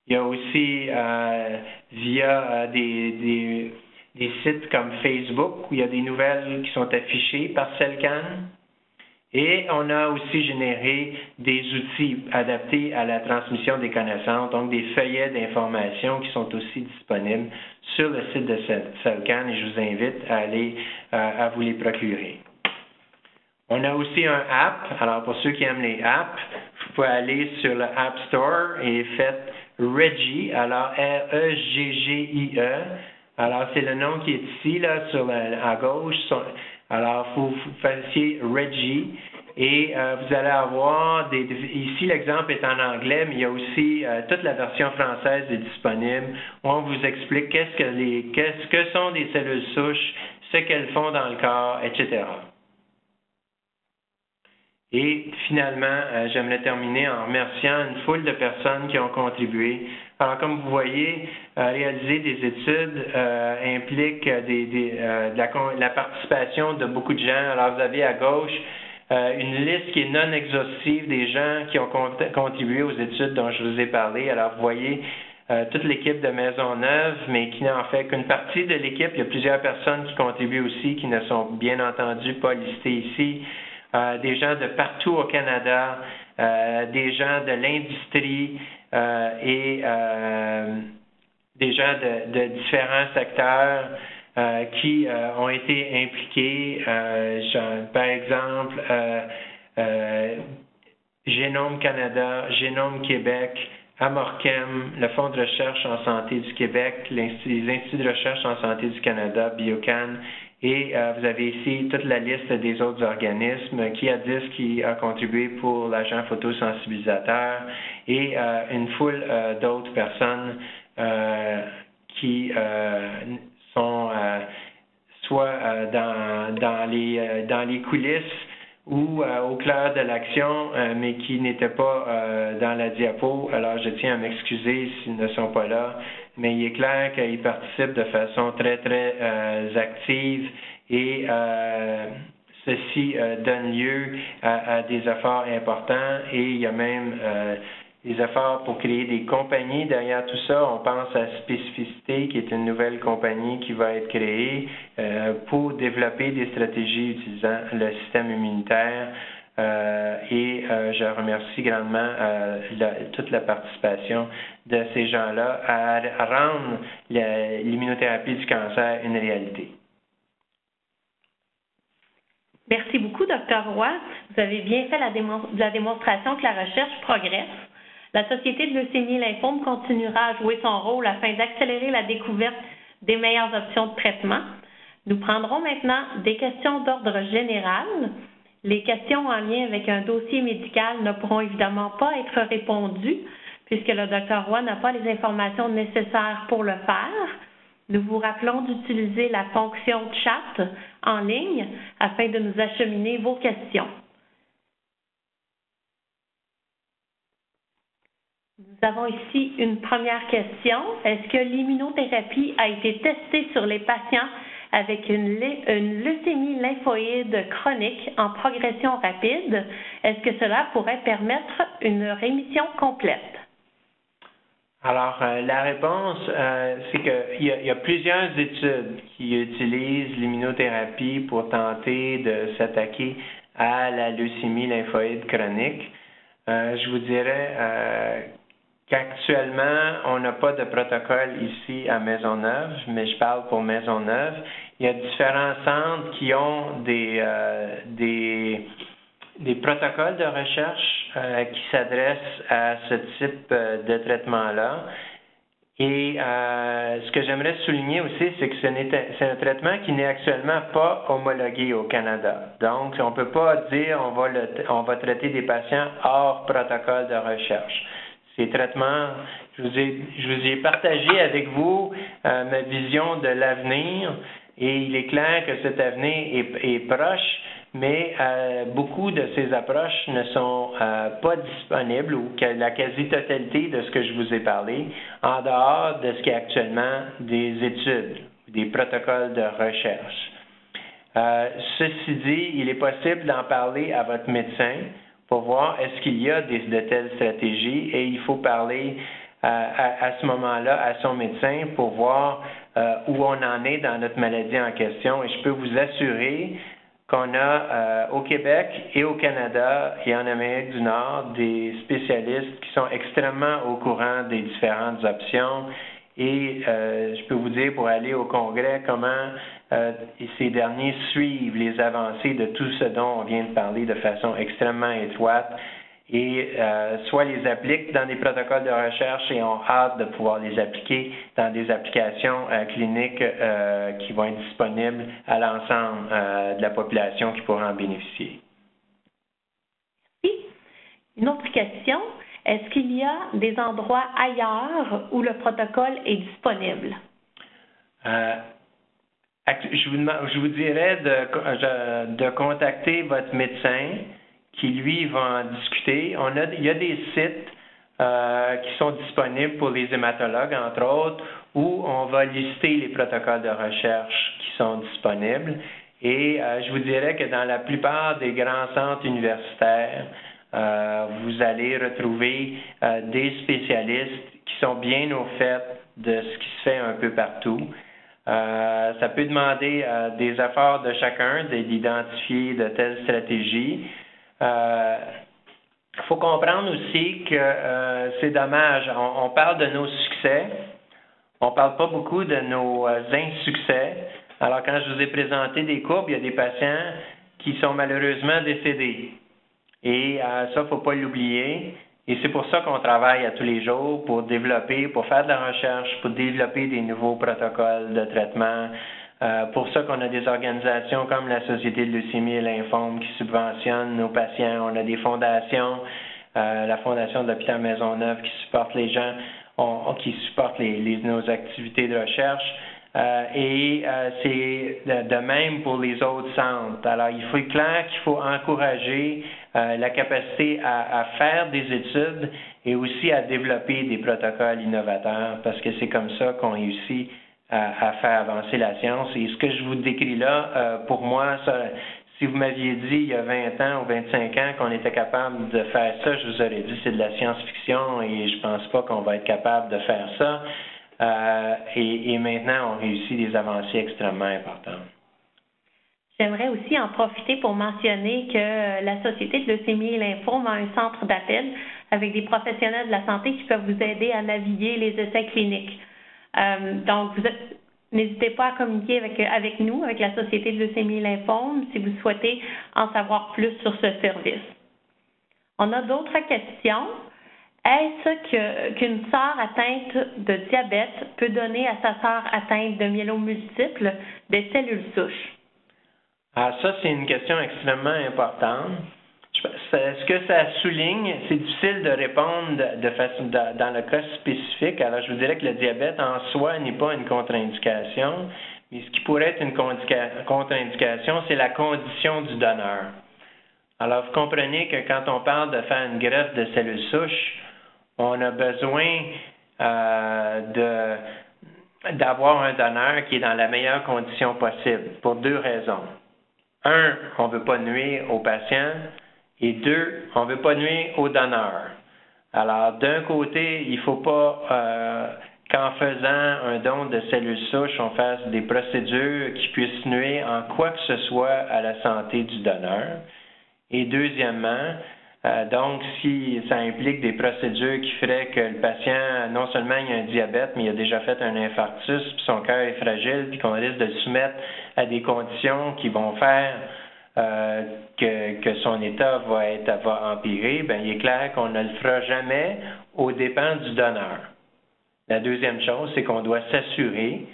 Il y a aussi via des sites comme Facebook où il y a des nouvelles qui sont affichées par CellCan. Et on a aussi généré des outils adaptés à la transmission des connaissances, donc des feuillets d'information qui sont aussi disponibles sur le site de CellCan et je vous invite à aller à vous les procurer. On a aussi un app. Alors pour ceux qui aiment les apps, vous pouvez aller sur le App Store et faites Reggie, alors R-E-G-G-I-E. Alors c'est le nom qui est ici, là, à gauche. Alors, vous fassiez Reggie et vous allez avoir ici l'exemple est en anglais, mais il y a aussi toute la version française est disponible où on vous explique qu'est-ce que sont des cellules souches, ce qu'elles font dans le corps, etc. Et finalement, j'aimerais terminer en remerciant une foule de personnes qui ont contribué. Alors, comme vous voyez, réaliser des études implique la participation de beaucoup de gens. Alors, vous avez à gauche une liste qui est non exhaustive des gens qui ont contribué aux études dont je vous ai parlé. Alors, vous voyez toute l'équipe de Maisonneuve, mais qui n'en fait qu'une partie de l'équipe. Il y a plusieurs personnes qui contribuent aussi, qui ne sont bien entendu pas listées ici. Des gens de partout au Canada, des gens de l'industrie et des gens de différents secteurs qui ont été impliqués. Par exemple, Génome Canada, Génome Québec, Amorchem, le Fonds de recherche en santé du Québec, les instituts de recherche en santé du Canada, Biocan, et vous avez ici toute la liste des autres organismes, Kiadis qui a contribué pour l'agent photosensibilisateur et une foule d'autres personnes qui sont soit dans les coulisses ou au clair de l'action, mais qui n'étaient pas dans la diapo. Alors, je tiens à m'excuser s'ils ne sont pas là, mais il est clair qu'ils participent de façon très, très active et ceci donne lieu à des efforts importants et il y a même des efforts pour créer des compagnies derrière tout ça. On pense à Spécificité, qui est une nouvelle compagnie qui va être créée pour développer des stratégies utilisant le système immunitaire Je remercie grandement toute la participation de ces gens-là à rendre l'immunothérapie du cancer une réalité. Merci beaucoup, Dr. Roy. Vous avez bien fait la démonstration que la recherche progresse. La Société de leucémie et lymphome continuera à jouer son rôle afin d'accélérer la découverte des meilleures options de traitement. Nous prendrons maintenant des questions d'ordre général. Les questions en lien avec un dossier médical ne pourront évidemment pas être répondues puisque le Dr. Roy n'a pas les informations nécessaires pour le faire. Nous vous rappelons d'utiliser la fonction chat en ligne afin de nous acheminer vos questions. Nous avons ici une première question. Est-ce que l'immunothérapie a été testée sur les patients avec une leucémie lymphoïde chronique en progression rapide? Est-ce que cela pourrait permettre une rémission complète? Alors, la réponse, c'est qu'il y a plusieurs études qui utilisent l'immunothérapie pour tenter de s'attaquer à la leucémie lymphoïde chronique. Je vous dirais qu'actuellement, on n'a pas de protocole ici à Maisonneuve, mais je parle pour Maisonneuve. Il y a différents centres qui ont des protocoles de recherche qui s'adressent à ce type de traitement-là. Et ce que j'aimerais souligner aussi, c'est que c'est un traitement qui n'est actuellement pas homologué au Canada. Donc, on ne peut pas dire on va traiter des patients hors protocole de recherche. Ces traitements, je vous ai partagé avec vous ma vision de l'avenir et il est clair que cet avenir est proche, mais beaucoup de ces approches ne sont pas disponibles ou que la quasi-totalité de ce que je vous ai parlé en dehors de ce qui est actuellement des études, des protocoles de recherche. Ceci dit, il est possible d'en parler à votre médecin pour voir est-ce qu'il y a de telles stratégies et il faut parler à ce moment-là à son médecin pour voir où on en est dans notre maladie en question. Et je peux vous assurer qu'on a au Québec et au Canada et en Amérique du Nord des spécialistes qui sont extrêmement au courant des différentes options. Et je peux vous dire pour aller au Congrès comment ces derniers suivent les avancées de tout ce dont on vient de parler de façon extrêmement étroite et soit les appliquent dans des protocoles de recherche et ont hâte de pouvoir les appliquer dans des applications cliniques qui vont être disponibles à l'ensemble de la population qui pourra en bénéficier. Merci. Une autre question. Est-ce qu'il y a des endroits ailleurs où le protocole est disponible? Je vous dirais de contacter votre médecin qui, lui, va en discuter. Il y a des sites qui sont disponibles pour les hématologues, entre autres, où on va lister les protocoles de recherche qui sont disponibles. Et je vous dirais que dans la plupart des grands centres universitaires, vous allez retrouver des spécialistes qui sont bien au fait de ce qui se fait un peu partout. Ça peut demander des efforts de chacun d'identifier de telles stratégies. Il faut comprendre aussi que c'est dommage. On parle de nos succès, on ne parle pas beaucoup de nos insuccès. Alors, quand je vous ai présenté des courbes, il y a des patients qui sont malheureusement décédés. Et ça, il ne faut pas l'oublier. Et c'est pour ça qu'on travaille à tous les jours pour développer, pour faire de la recherche, pour développer des nouveaux protocoles de traitement. Pour ça qu'on a des organisations comme la Société de leucémie et lymphome qui subventionnent nos patients. On a des fondations, la Fondation de l'hôpital Maisonneuve qui supporte les gens, qui supporte nos activités de recherche. C'est de même pour les autres centres. Alors, il faut être clair qu'il faut encourager la capacité à faire des études et aussi à développer des protocoles innovateurs parce que c'est comme ça qu'on réussit à faire avancer la science. Et ce que je vous décris là, pour moi, ça, si vous m'aviez dit il y a 20 ans ou 25 ans qu'on était capable de faire ça, je vous aurais dit c'est de la science-fiction et je pense pas qu'on va être capable de faire ça. Et maintenant, on réussit des avancées extrêmement importantes. J'aimerais aussi en profiter pour mentionner que la Société de leucémie et lymphome a un centre d'appel avec des professionnels de la santé qui peuvent vous aider à naviguer les essais cliniques. Donc, n'hésitez pas à communiquer avec nous, avec la Société de leucémie et lymphome, si vous souhaitez en savoir plus sur ce service. On a d'autres questions. Est-ce qu'une sœur atteinte de diabète peut donner à sa sœur atteinte de myélome multiple des cellules souches? Ah, ça, c'est une question extrêmement importante. Ce que ça souligne, c'est difficile de répondre dans le cas spécifique. Alors, je vous dirais que le diabète en soi n'est pas une contre-indication, mais ce qui pourrait être une contre-indication, c'est la condition du donneur. Alors, vous comprenez que quand on parle de faire une greffe de cellules souches, on a besoin d'avoir un donneur qui est dans la meilleure condition possible, pour deux raisons. Un, on ne veut pas nuire au patient, et deux, on ne veut pas nuire au donneur. Alors, d'un côté, il ne faut pas qu'en faisant un don de cellules souches, on fasse des procédures qui puissent nuire en quoi que ce soit à la santé du donneur. Et deuxièmement, donc, si ça implique des procédures qui feraient que le patient, non seulement il a un diabète, mais il a déjà fait un infarctus, puis son cœur est fragile, puis qu'on risque de le soumettre à des conditions qui vont faire que son état va empirer, bien, il est clair qu'on ne le fera jamais aux dépens du donneur. La deuxième chose, c'est qu'on doit s'assurer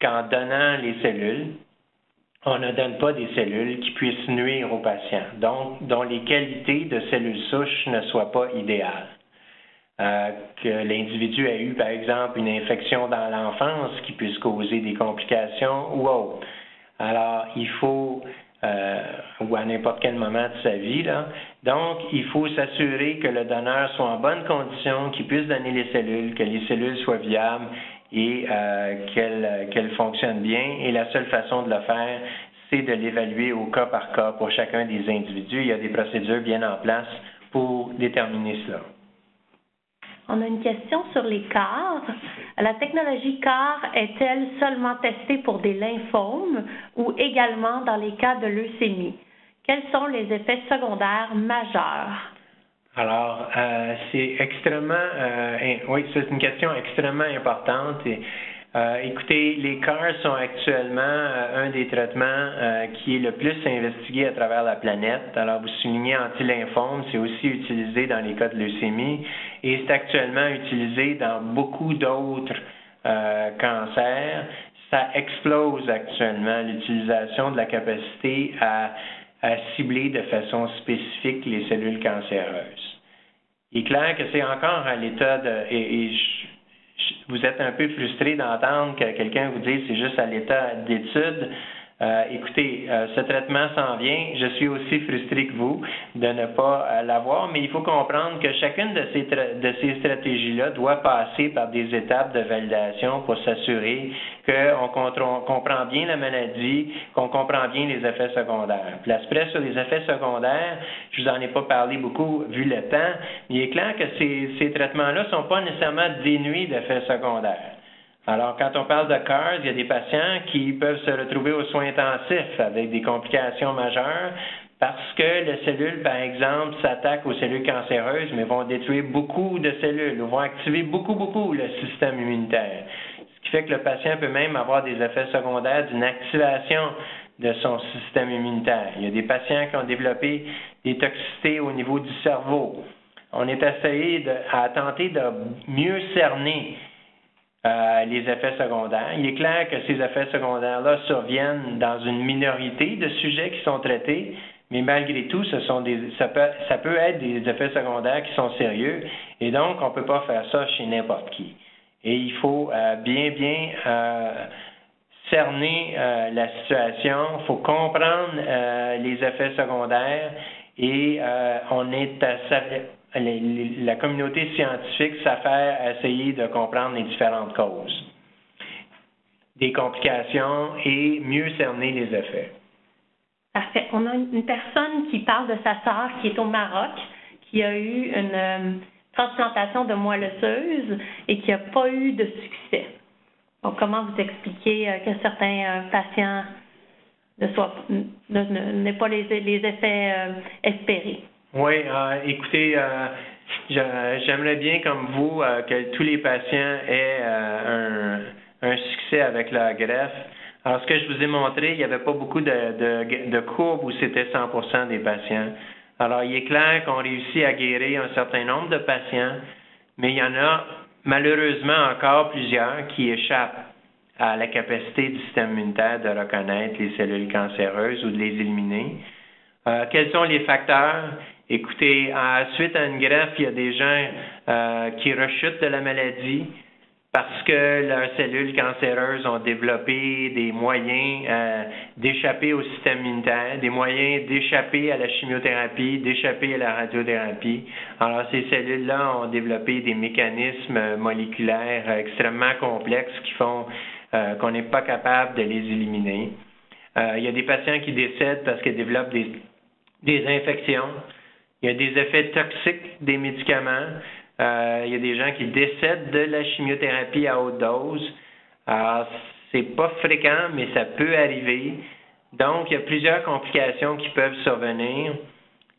qu'en donnant les cellules, on ne donne pas des cellules qui puissent nuire au patient, donc dont les qualités de cellules souches ne soient pas idéales. Que l'individu a eu, par exemple, une infection dans l'enfance qui puisse causer des complications ou autre. Alors, il faut, ou à n'importe quel moment de sa vie, là, donc il faut s'assurer que le donneur soit en bonne condition, qu'il puisse donner les cellules, que les cellules soient viables, et qu'elle fonctionne bien. Et la seule façon de le faire, c'est de l'évaluer au cas par cas pour chacun des individus. Il y a des procédures bien en place pour déterminer cela. On a une question sur les CAR. La technologie CAR est-elle seulement testée pour des lymphomes ou également dans les cas de leucémie? Quels sont les effets secondaires majeurs? Alors, c'est c'est une question extrêmement importante. Écoutez, les CAR sont actuellement un des traitements qui est le plus investigué à travers la planète. Alors, vous soulignez anti-lymphome, c'est aussi utilisé dans les cas de leucémie et c'est actuellement utilisé dans beaucoup d'autres cancers. Ça explose actuellement l'utilisation de la capacité à cibler de façon spécifique les cellules cancéreuses. Il est clair que c'est encore à l'état de... vous êtes un peu frustré d'entendre que quelqu'un vous dise que c'est juste à l'état d'étude. Écoutez, ce traitement s'en vient. Je suis aussi frustré que vous de ne pas l'avoir, mais il faut comprendre que chacune de ces stratégies-là doit passer par des étapes de validation pour s'assurer qu'on comprend bien la maladie, qu'on comprend bien les effets secondaires. Puis l'aspect sur les effets secondaires, je vous en ai pas parlé beaucoup vu le temps, mais il est clair que ces traitements-là ne sont pas nécessairement dénués d'effets secondaires. Alors, quand on parle de CARS, il y a des patients qui peuvent se retrouver aux soins intensifs avec des complications majeures parce que les cellules, par exemple, s'attaquent aux cellules cancéreuses, mais vont détruire beaucoup de cellules ou vont activer beaucoup le système immunitaire. Ce qui fait que le patient peut même avoir des effets secondaires d'une activation de son système immunitaire. Il y a des patients qui ont développé des toxicités au niveau du cerveau. On est essayé à tenter de mieux cerner les effets secondaires. Il est clair que ces effets secondaires-là surviennent dans une minorité de sujets qui sont traités, mais malgré tout, ça peut être des effets secondaires qui sont sérieux, et donc on ne peut pas faire ça chez n'importe qui. Et il faut bien cerner la situation, il faut comprendre les effets secondaires, et la communauté scientifique s'affaire à essayer de comprendre les différentes causes des complications et mieux cerner les effets. Parfait. On a une personne qui parle de sa sœur qui est au Maroc, qui a eu une transplantation de moelle osseuse et qui n'a pas eu de succès. Donc, comment vous expliquez que certains patients n'ait pas les effets espérés. Oui, écoutez, j'aimerais bien, comme vous, que tous les patients aient un succès avec la greffe. Alors, ce que je vous ai montré, il n'y avait pas beaucoup de courbes où c'était 100% des patients. Alors, il est clair qu'on réussit à guérir un certain nombre de patients, mais il y en a malheureusement encore plusieurs qui échappent à la capacité du système immunitaire de reconnaître les cellules cancéreuses ou de les éliminer. Quels sont les facteurs? Écoutez, suite à une greffe, il y a des gens qui rechutent de la maladie parce que leurs cellules cancéreuses ont développé des moyens d'échapper au système immunitaire, des moyens d'échapper à la chimiothérapie, d'échapper à la radiothérapie. Alors, ces cellules-là ont développé des mécanismes moléculaires extrêmement complexes qui font qu'on n'est pas capable de les éliminer. Il y a des patients qui décèdent parce qu'ils développent des infections. Il y a des effets toxiques des médicaments. Il y a des gens qui décèdent de la chimiothérapie à haute dose. Alors, c'est pas fréquent, mais ça peut arriver. Donc, il y a plusieurs complications qui peuvent survenir.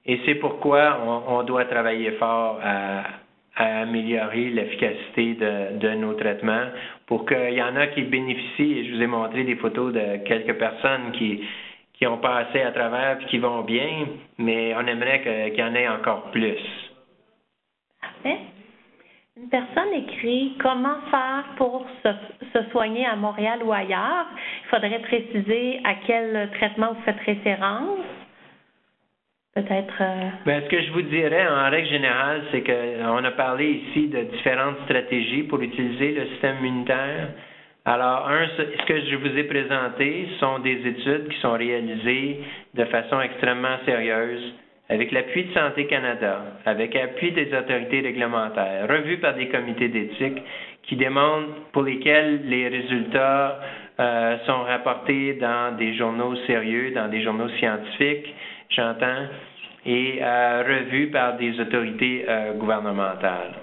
Et c'est pourquoi on doit travailler fort à améliorer l'efficacité de nos traitements pour qu'il y en a qui bénéficient. Et je vous ai montré des photos de quelques personnes qui ont passé à travers et qui vont bien, mais on aimerait qu'il y en ait encore plus. Parfait. Une personne écrit « Comment faire pour se soigner à Montréal ou ailleurs? » Il faudrait préciser à quel traitement vous faites référence. Peut-être... Bien, ce que je vous dirais, en règle générale, c'est qu'on a parlé ici de différentes stratégies pour utiliser le système immunitaire. Alors, ce que je vous ai présenté sont des études qui sont réalisées de façon extrêmement sérieuse, avec l'appui de Santé Canada, avec l'appui des autorités réglementaires, revues par des comités d'éthique qui démontrent pour lesquels les résultats sont rapportés dans des journaux sérieux, dans des journaux scientifiques, j'entends, et revus par des autorités gouvernementales.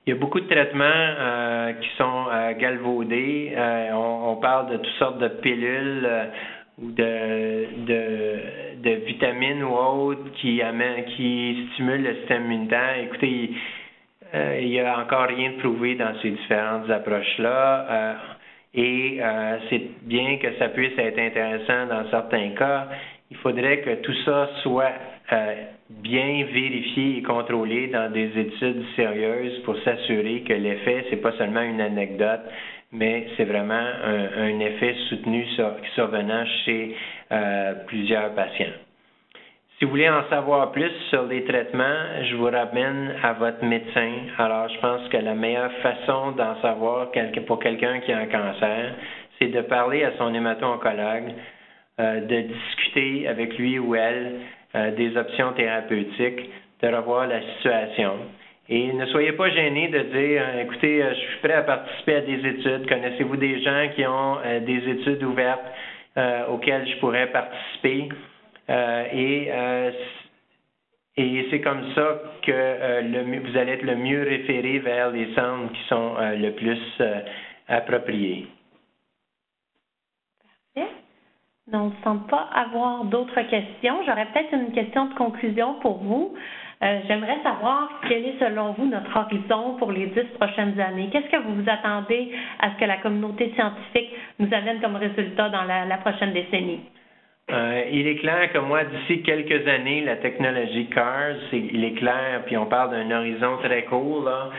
Il y a beaucoup de traitements qui sont galvaudés. On parle de toutes sortes de pilules ou de vitamines ou autres qui stimulent le système immunitaire. Écoutez, il n'y a encore rien de prouvé dans ces différentes approches-là. Et c'est bien que ça puisse être intéressant dans certains cas. Il faudrait que tout ça soit bien vérifié et contrôlé dans des études sérieuses pour s'assurer que l'effet, c'est pas seulement une anecdote, mais c'est vraiment un effet soutenu survenant chez plusieurs patients. Si vous voulez en savoir plus sur les traitements, je vous ramène à votre médecin. Alors, je pense que la meilleure façon d'en savoir pour quelqu'un qui a un cancer, c'est de parler à son hémato-oncologue, de discuter avec lui ou elle des options thérapeutiques, de revoir la situation. Et ne soyez pas gênés de dire, écoutez, je suis prêt à participer à des études. Connaissez-vous des gens qui ont des études ouvertes auxquelles je pourrais participer? Et c'est comme ça que vous allez être le mieux référé vers les centres qui sont le plus appropriés. Parfait. Donc, on ne semble pas avoir d'autres questions. J'aurais peut-être une question de conclusion pour vous. J'aimerais savoir quel est, selon vous, notre horizon pour les 10 prochaines années. Qu'est-ce que vous vous attendez à ce que la communauté scientifique nous amène comme résultat dans la prochaine décennie? Il est clair que moi, d'ici quelques années, la technologie CARS, il est clair, puis on parle d'un horizon très court, là,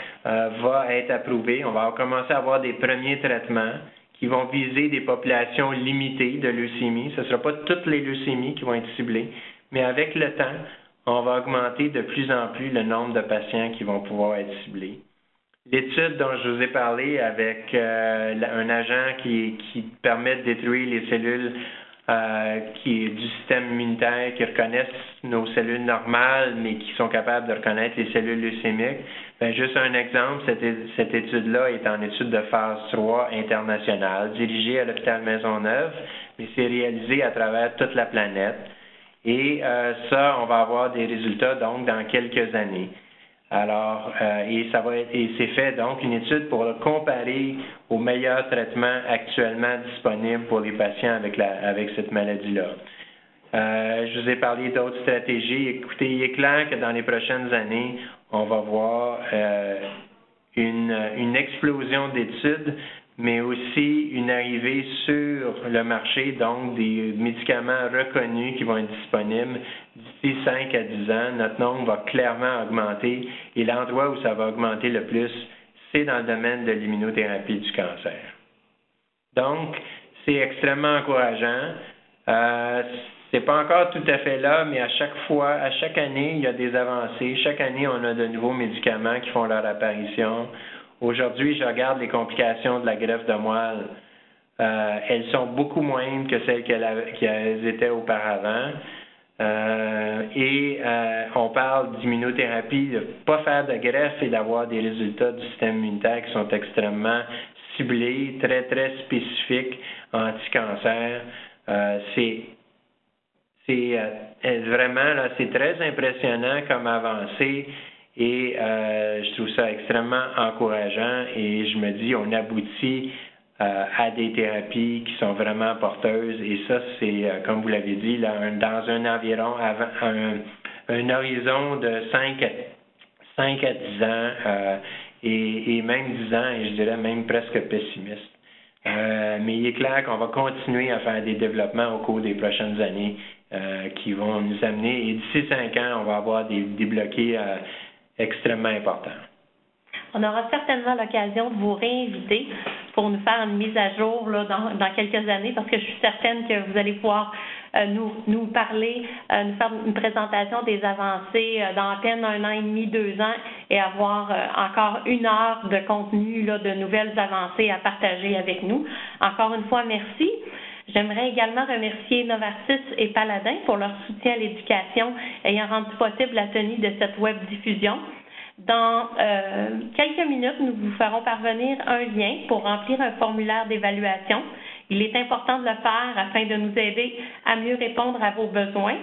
va être approuvée. On va commencer à avoir des premiers traitements qui vont viser des populations limitées de leucémie. Ce ne sera pas toutes les leucémies qui vont être ciblées, mais avec le temps, on va augmenter de plus en plus le nombre de patients qui vont pouvoir être ciblés. L'étude dont je vous ai parlé avec un agent qui permet de détruire les cellules qui est du système immunitaire, qui reconnaissent nos cellules normales, mais qui sont capables de reconnaître les cellules leucémiques. Bien, juste un exemple, cette étude-là est en étude de phase 3 internationale, dirigée à l'hôpital Maisonneuve, mais c'est réalisé à travers toute la planète. Et ça, on va avoir des résultats donc dans quelques années. Alors, et c'est fait donc une étude pour comparer aux meilleurs traitements actuellement disponibles pour les patients avec cette maladie-là. Je vous ai parlé d'autres stratégies. Écoutez, il est clair que dans les prochaines années, on va voir une explosion d'études, mais aussi une arrivée sur le marché, donc des médicaments reconnus qui vont être disponibles d'ici 5 à 10 ans. Notre nombre va clairement augmenter et l'endroit où ça va augmenter le plus, c'est dans le domaine de l'immunothérapie du cancer. Donc, c'est extrêmement encourageant. C'est pas encore tout à fait là, mais à chaque année, il y a des avancées. Chaque année, on a de nouveaux médicaments qui font leur apparition. Aujourd'hui, je regarde les complications de la greffe de moelle. Elles sont beaucoup moindres que celles qu'elles étaient auparavant. On parle d'immunothérapie, de ne pas faire de greffe et d'avoir des résultats du système immunitaire qui sont extrêmement ciblés, très, très spécifiques, anti-cancer. Vraiment, là, c'est très impressionnant comme avancée et je trouve ça extrêmement encourageant et je me dis, on aboutit à des thérapies qui sont vraiment porteuses et ça, c'est, comme vous l'avez dit, là, dans un environ, un horizon de 5 à 10 ans et même 10 ans, et je dirais même presque pessimiste. Mais il est clair qu'on va continuer à faire des développements au cours des prochaines années qui vont nous amener, et d'ici 5 ans, on va avoir des débloqués extrêmement importants. On aura certainement l'occasion de vous réinviter pour nous faire une mise à jour là, dans quelques années, parce que je suis certaine que vous allez pouvoir nous parler, nous faire une présentation des avancées dans à peine 1 an et demi, 2 ans, et avoir encore 1 heure de contenu, là, de nouvelles avancées à partager avec nous. Encore une fois, merci. J'aimerais également remercier Novartis et Paladin pour leur soutien à l'éducation ayant rendu possible la tenue de cette web diffusion. Dans quelques minutes, nous vous ferons parvenir un lien pour remplir un formulaire d'évaluation. Il est important de le faire afin de nous aider à mieux répondre à vos besoins.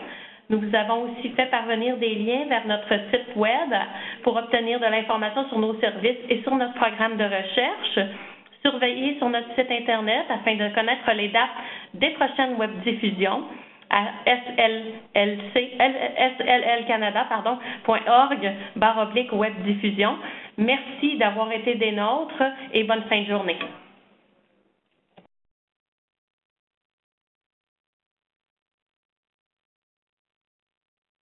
Nous vous avons aussi fait parvenir des liens vers notre site web pour obtenir de l'information sur nos services et sur notre programme de recherche. Surveillez sur notre site Internet afin de connaître les dates des prochaines webdiffusions à sllcanada.org/webdiffusion. Merci d'avoir été des nôtres et bonne fin de journée.